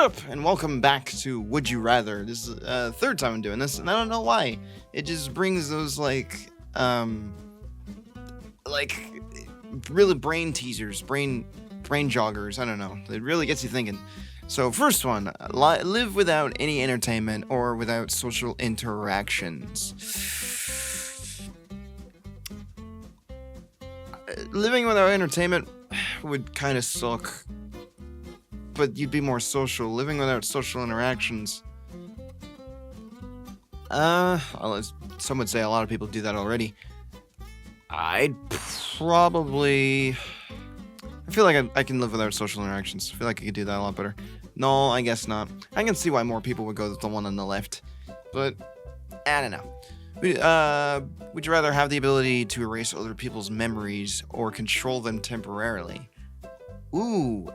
up, and welcome back to Would You Rather. This is third time I'm doing this, and I don't know why. It just brings those like really brain teasers, brain joggers. I don't know. It really gets you thinking. So first one, live without any entertainment or without social interactions. Living without entertainment would kind of suck. But you'd be more social. Living without social interactions. Some would say a lot of people do that already. I'd probably... I feel like I can live without social interactions. I feel like I could do that a lot better. No, I guess not. I can see why more people would go with the one on the left. But, I don't know. Would you rather have the ability to erase other people's memories or control them temporarily? Ooh...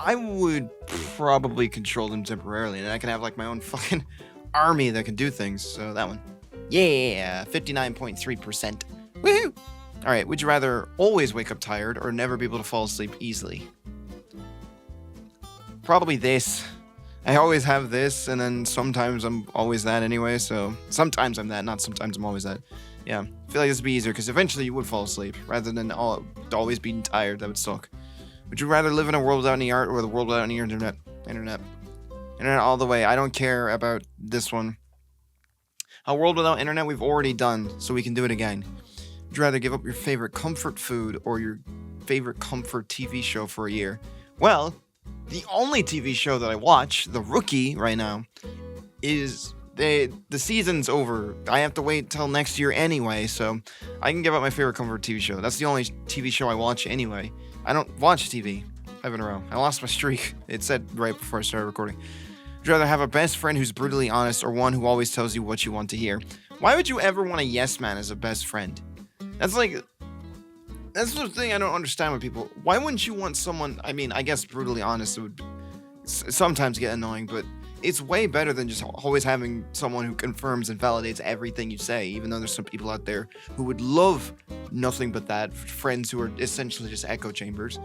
I would probably control them temporarily, and I can have like my own fucking army that can do things. So that one. Yeah, 59.3%. Woohoo! Alright, would you rather always wake up tired or never be able to fall asleep easily? Probably this. I always have this, and then sometimes I'm always that anyway, so sometimes I'm that, not sometimes I'm always that. Yeah, I feel like this would be easier, because eventually you would fall asleep, rather than always being tired. That would suck. Would you rather live in a world without any art or the world without any internet? Internet all the way. I don't care about this one. A world without internet we've already done, so we can do it again. Would you rather give up your favorite comfort food or your favorite comfort TV show for a year? Well, the only TV show that I watch, The Rookie, right now, is... the season's over. I have to wait till next year anyway, so I can give up my favorite comfort TV show. That's the only TV show I watch anyway. I don't watch TV 5 in a row. I lost my streak. It said right before I started recording. Would you rather have a best friend who's brutally honest or one who always tells you what you want to hear? Why would you ever want a yes man as a best friend? That's the thing I don't understand with people. Why wouldn't you want someone, I mean, I guess brutally honest would sometimes get annoying, but it's way better than just always having someone who confirms and validates everything you say, even though there's some people out there who would love nothing but that, friends who are essentially just echo chambers.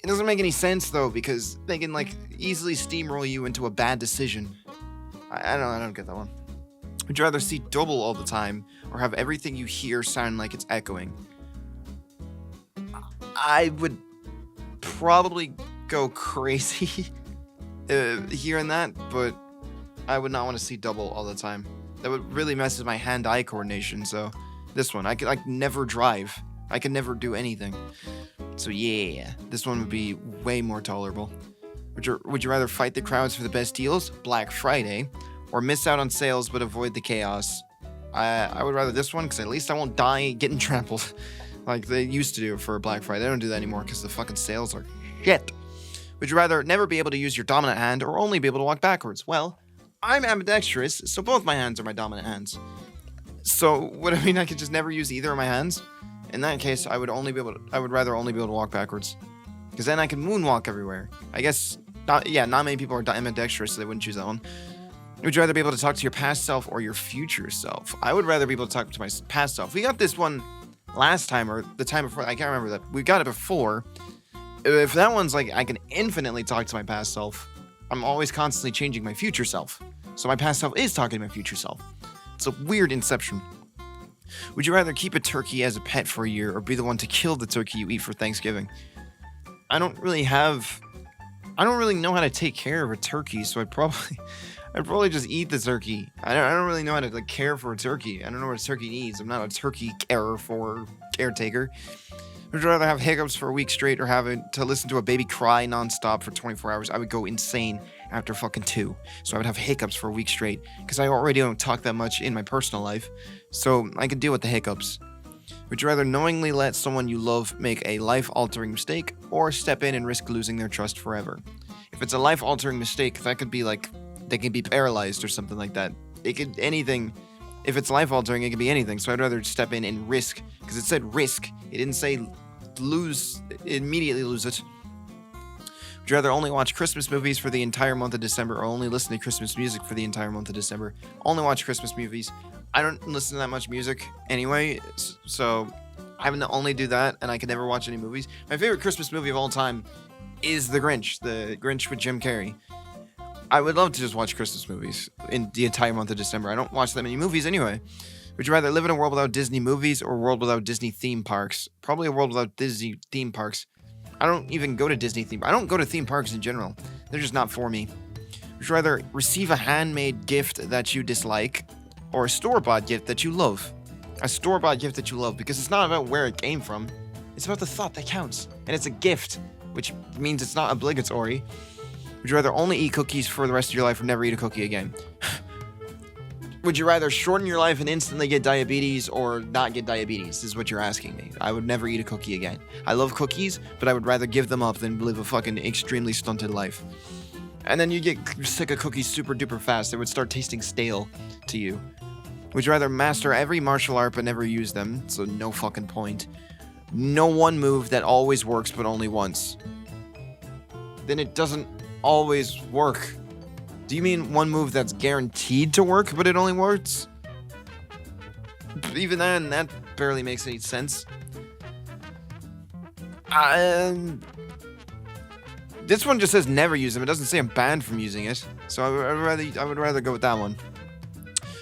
It doesn't make any sense, though, because they can, like, easily steamroll you into a bad decision. I don't get that one. Would you rather see double all the time, or have everything you hear sound like it's echoing? I would probably go crazy hearing that, but I would not want to see double all the time. That would really mess with my hand-eye coordination, so this one. I could like never drive. I could never do anything. So yeah, this one would be way more tolerable. Would you rather fight the crowds for the best deals, Black Friday, or miss out on sales but avoid the chaos? I would rather this one, because at least I won't die getting trampled like they used to do for Black Friday. They don't do that anymore because the fucking sales are shit. Would you rather never be able to use your dominant hand or only be able to walk backwards? Well, I'm ambidextrous, so both my hands are my dominant hands. So, would it mean I could just never use either of my hands? In that case, I would rather only be able to walk backwards. Because then I can moonwalk everywhere. I guess, not many people are ambidextrous, so they wouldn't choose that one. Would you rather be able to talk to your past self or your future self? I would rather be able to talk to my past self. We got this one last time, or the time before, I can't remember that. We got it before. If that one's like, I can infinitely talk to my past self, I'm always constantly changing my future self. So my past self is talking to my future self. It's a weird inception. Would you rather keep a turkey as a pet for a year or be the one to kill the turkey you eat for Thanksgiving? I don't really know how to take care of a turkey, so I'd probably just eat the turkey. I don't really know how to like care for a turkey. I don't know what a turkey needs. I'm not a turkey caretaker. Would you rather have hiccups for a week straight or to listen to a baby cry nonstop for 24 hours? I would go insane after fucking 2. So I would have hiccups for a week straight because I already don't talk that much in my personal life. So I could deal with the hiccups. Would you rather knowingly let someone you love make a life-altering mistake or step in and risk losing their trust forever? If it's a life-altering mistake, that could be like they could be paralyzed or something like that. It could anything. If it's life-altering, it could be anything. So I'd rather step in and risk, because it said risk. It didn't say immediately lose it. Would you rather only watch Christmas movies for the entire month of December or only listen to Christmas music for the entire month of December? Only watch Christmas movies. I don't listen to that much music anyway, so having to only do that, and I can never watch any movies. My favorite Christmas movie of all time is The Grinch with Jim Carrey. I would love to just watch Christmas movies in the entire month of December. I don't watch that many movies anyway. Would you rather live in a world without Disney movies or a world without Disney theme parks? Probably a world without Disney theme parks. I don't even go to Disney theme. I don't go to theme parks in general. They're just not for me. Would you rather receive a handmade gift that you dislike or a store-bought gift that you love? A store-bought gift that you love, because it's not about where it came from. It's about the thought that counts. And it's a gift, which means it's not obligatory. Would you rather only eat cookies for the rest of your life or never eat a cookie again? Would you rather shorten your life and instantly get diabetes or not get diabetes, is what you're asking me. I would never eat a cookie again. I love cookies, but I would rather give them up than live a fucking extremely stunted life. And then you get sick of cookies super duper fast. They would start tasting stale to you. Would you rather master every martial art but never use them? So no fucking point. Know one move that always works but only once. Then it doesn't always work. Do you mean one move that's guaranteed to work but it only works? Even then, that barely makes any sense. This one just says never use them. It doesn't say I'm banned from using it. So I would rather go with that one.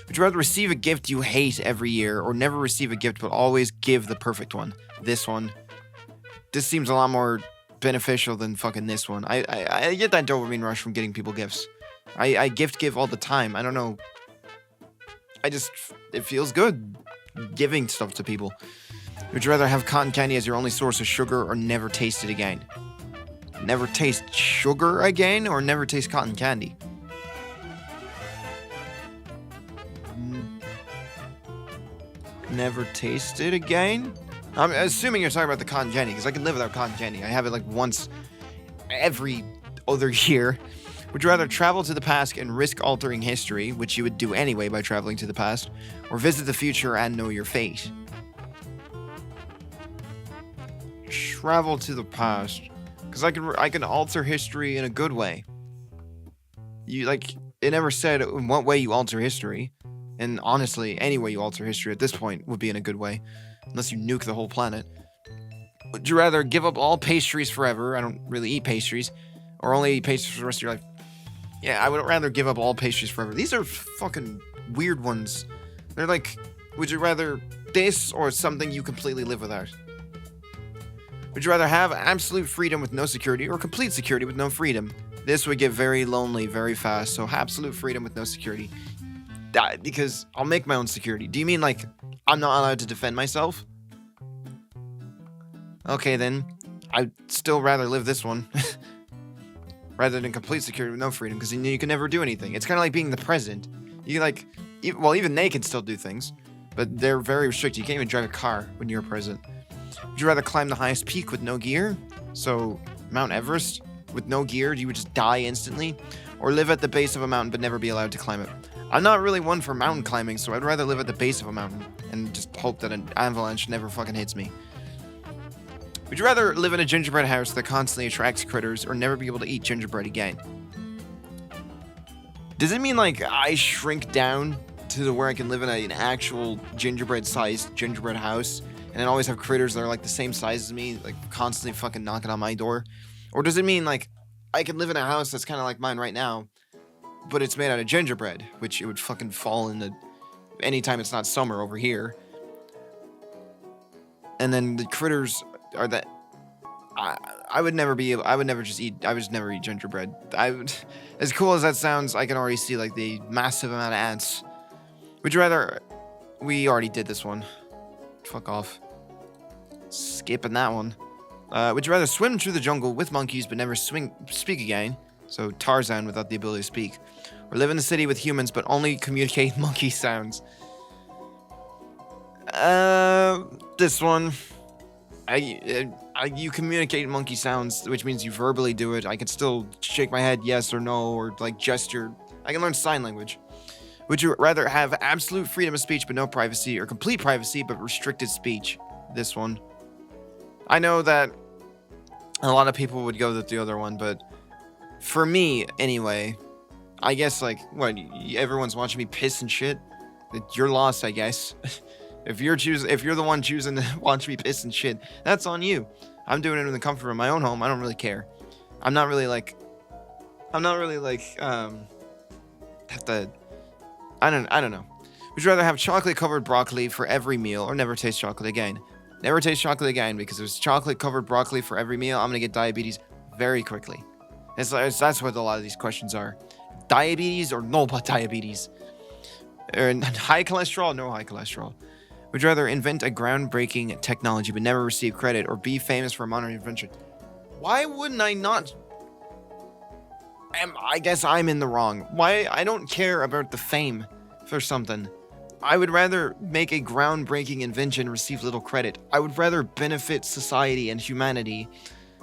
Would you rather receive a gift you hate every year or never receive a gift but always give the perfect one? This one. This seems a lot more beneficial than fucking this one. I get that dopamine rush from getting people gifts. I gift give all the time. I don't know. It feels good giving stuff to people. Would you rather have cotton candy as your only source of sugar or never taste it again? Never taste sugar again or never taste cotton candy? Never taste it again? I'm assuming you're talking about the cotton candy, because I can live without cotton candy. I have it like once every other year. Would you rather travel to the past and risk altering history, which you would do anyway by traveling to the past, or visit the future and know your fate? Travel to the past, because I can alter history in a good way. It never said in what way you alter history. And honestly, any way you alter history at this point would be in a good way. Unless you nuke the whole planet. Would you rather give up all pastries forever? I don't really eat pastries. Or only eat pastries for the rest of your life? Yeah, I would rather give up all pastries forever. These are fucking weird ones. They're like, would you rather this or something you completely live without? Would you rather have absolute freedom with no security or complete security with no freedom? This would get very lonely very fast. So absolute freedom with no security. Because I'll make my own security. Do you mean like I'm not allowed to defend myself? Okay, then I'd still rather live this one rather than complete security with no freedom, because you can never do anything. It's kind of like being the president. You even they can still do things, but they're very restricted. You can't even drive a car when you're president. Would you rather climb the highest peak with no gear? So Mount Everest with no gear, you would just die instantly, or live at the base of a mountain but never be allowed to climb it? I'm not really one for mountain climbing, so I'd rather live at the base of a mountain and just hope that an avalanche never fucking hits me. Would you rather live in a gingerbread house that constantly attracts critters or never be able to eat gingerbread again? Does it mean like I shrink down to where I can live in an actual gingerbread-sized gingerbread house and then always have critters that are like the same size as me, like constantly fucking knocking on my door? Or does it mean like I can live in a house that's kind of like mine right now, but it's made out of gingerbread, which it would fucking fall into anytime it's not summer over here. And then the critters are that I would never just eat gingerbread. As cool as that sounds, I can already see like the massive amount of ants. Would you rather, we already did this one. Fuck off. Skipping that one. Would you rather swim through the jungle with monkeys but never speak again? So Tarzan without the ability to speak. Or live in the city with humans but only communicate monkey sounds. This one. You communicate monkey sounds, which means you verbally do it. I can still shake my head yes or no, or like gesture. I can learn sign language. Would you rather have absolute freedom of speech but no privacy, or complete privacy but restricted speech? This one. I know that a lot of people would go with the other one, but for me, anyway, I guess, like, what, everyone's watching me piss and shit? You're lost, I guess. If you're the one choosing to watch me piss and shit, that's on you. I'm doing it in the comfort of my own home. I don't really care. I'm not really like have to. I don't know. Would you rather have chocolate covered broccoli for every meal or never taste chocolate again? Never taste chocolate again, because if it's chocolate covered broccoli for every meal, I'm gonna get diabetes very quickly. That's what a lot of these questions are. Diabetes or no diabetes? Or high cholesterol, no high cholesterol. Would you rather invent a groundbreaking technology but never receive credit, or be famous for a modern invention? Why wouldn't I not? I guess I'm in the wrong. Why? I don't care about the fame for something. I would rather make a groundbreaking invention, receive little credit. I would rather benefit society and humanity.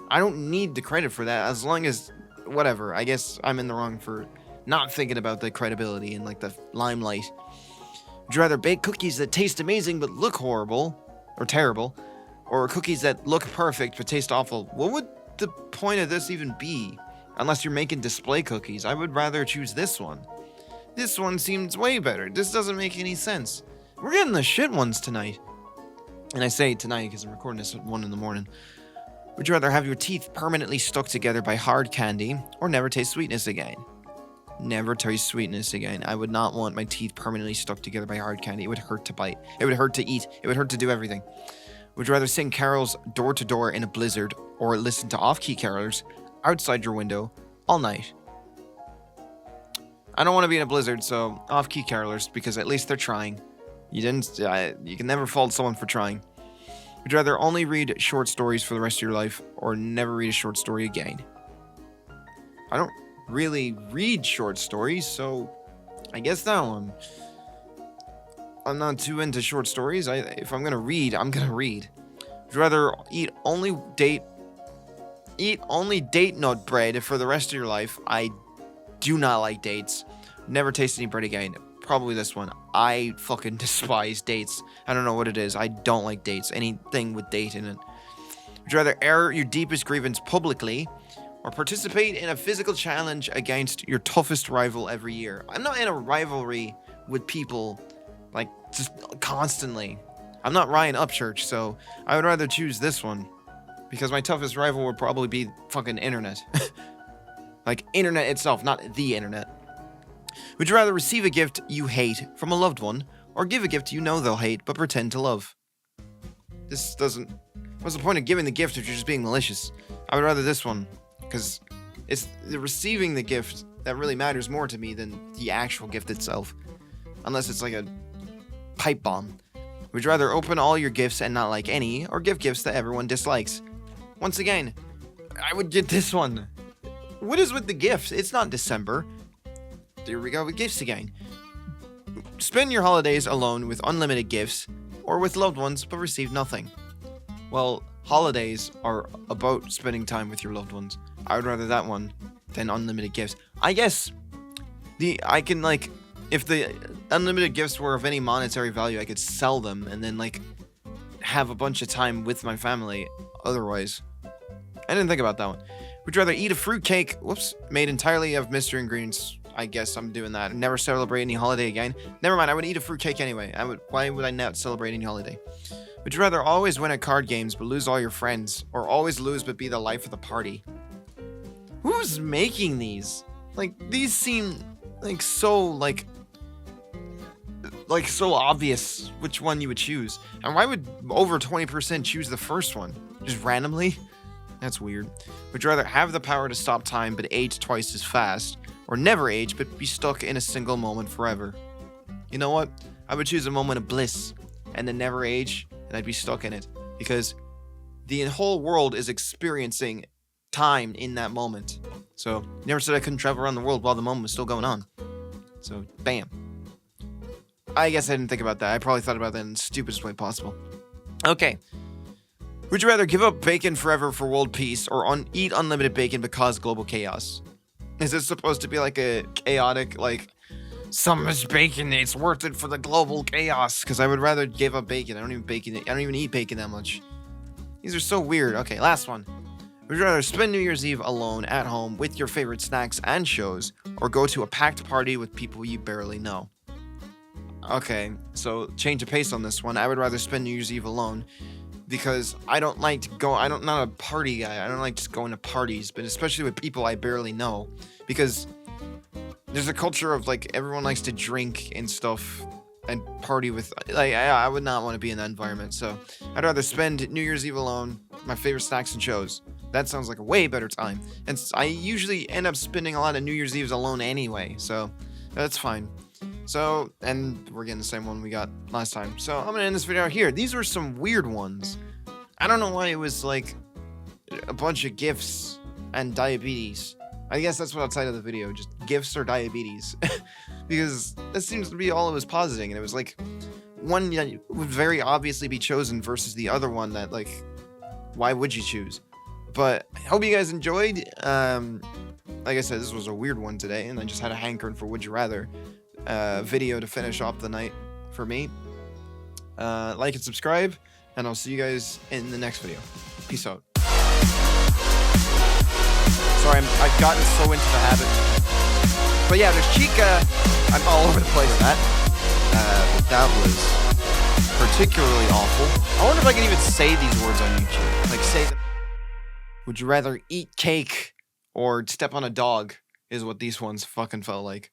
I don't need the credit for that, as long as, whatever. I guess I'm in the wrong for not thinking about the credibility and like the limelight. Would you rather bake cookies that taste amazing but look horrible or terrible, or cookies that look perfect but taste awful? What would the point of this even be? Unless you're making display cookies, I would rather choose this one. This one seems way better. This doesn't make any sense. We're getting the shit ones tonight. And I say tonight because I'm recording this at 1 in the morning. Would you rather have your teeth permanently stuck together by hard candy, or never taste sweetness again? Never taste sweetness again. I would not want my teeth permanently stuck together by hard candy. It would hurt to bite. It would hurt to eat. It would hurt to do everything. Would you rather sing carols door to door in a blizzard, or listen to off-key carolers outside your window all night? I don't want to be in a blizzard, so off-key carolers, because at least they're trying. You can never fault someone for trying. Would you rather only read short stories for the rest of your life, or never read a short story again? I don't really read short stories, so I guess that one. I'm not too into short stories. If I'm gonna read, I'm gonna read. Would you rather eat only date nut bread for the rest of your life? I do not like dates. Never taste any bread again. Probably this one. I fucking despise dates. I don't know what it is. I don't like dates. Anything with date in it. Would you rather air your deepest grievance publicly, or participate in a physical challenge against your toughest rival every year? I'm not in a rivalry with people, like, just constantly. I'm not Ryan Upchurch, so I would rather choose this one, because my toughest rival would probably be fucking internet. Like, internet itself, not the internet. Would you rather receive a gift you hate from a loved one, or give a gift you know they'll hate but pretend to love? This doesn't... What's the point of giving the gift if you're just being malicious? I would rather this one, because it's the receiving the gift that really matters more to me than the actual gift itself. Unless it's like a pipe bomb. Would you rather open all your gifts and not like any, or give gifts that everyone dislikes? Once again, I would get this one. What is with the gifts? It's not December. Here we go with gifts again. Spend your holidays alone with unlimited gifts, or with loved ones but receive nothing. Well, holidays are about spending time with your loved ones. I would rather that one than unlimited gifts. I guess I can, like, if the unlimited gifts were of any monetary value, I could sell them and then, like, have a bunch of time with my family otherwise. I didn't think about that one. Would you rather eat a fruitcake, made entirely of mystery ingredients? I guess I'm doing that. Never celebrate any holiday again. Never mind, I would eat a fruitcake anyway. Why would I not celebrate any holiday? Would you rather always win at card games but lose all your friends, or always lose but be the life of the party? Who's making these? Like, these seem like so so obvious which one you would choose. And why would over 20% choose the first one? Just randomly? That's weird. Would you rather have the power to stop time but age twice as fast, or never age but be stuck in a single moment forever? You know what? I would choose a moment of bliss and then never age, and I'd be stuck in it, because the whole world is experiencing time in that moment. So, never said I couldn't travel around the world while the moment was still going on. So, bam. I guess I didn't think about that. I probably thought about that in the stupidest way possible. Okay. Would you rather give up bacon forever for world peace, or eat unlimited bacon but cause global chaos? Is this supposed to be like a chaotic, like, so much bacon, it's worth it for the global chaos? Because I would rather give up bacon. I don't even eat bacon that much. These are so weird. Okay, last one. Would you rather spend New Year's Eve alone at home with your favorite snacks and shows, or go to a packed party with people you barely know? Okay, so change of pace on this one. I would rather spend New Year's Eve alone, because I don't like to go. Not a party guy. I don't like just going to parties, but especially with people I barely know, because there's a culture of like everyone likes to drink and stuff and party with. Like I would not want to be in that environment. So I'd rather spend New Year's Eve alone. My favorite snacks and shows. That sounds like a way better time. And I usually end up spending a lot of New Year's Eves alone anyway, so that's fine. So, and we're getting the same one we got last time. So I'm gonna end this video here. These were some weird ones. I don't know why it was like a bunch of gifts and diabetes. I guess that's what I'll title the video, just gifts or diabetes. Because that seems to be all it was positing, and it was like one that would very obviously be chosen versus the other one that, like, why would you choose? But I hope you guys enjoyed. Like I said, this was a weird one today, and I just had a hankering for Would You Rather video to finish off the night for me. Like and subscribe, and I'll see you guys in the next video. Peace out. Sorry, I've gotten so into the habit. But yeah, there's Chica. I'm all over the place with that. But that was particularly awful. I wonder if I can even say these words on YouTube. Like, say them. Would you rather eat cake or step on a dog? Is what these ones fucking felt like.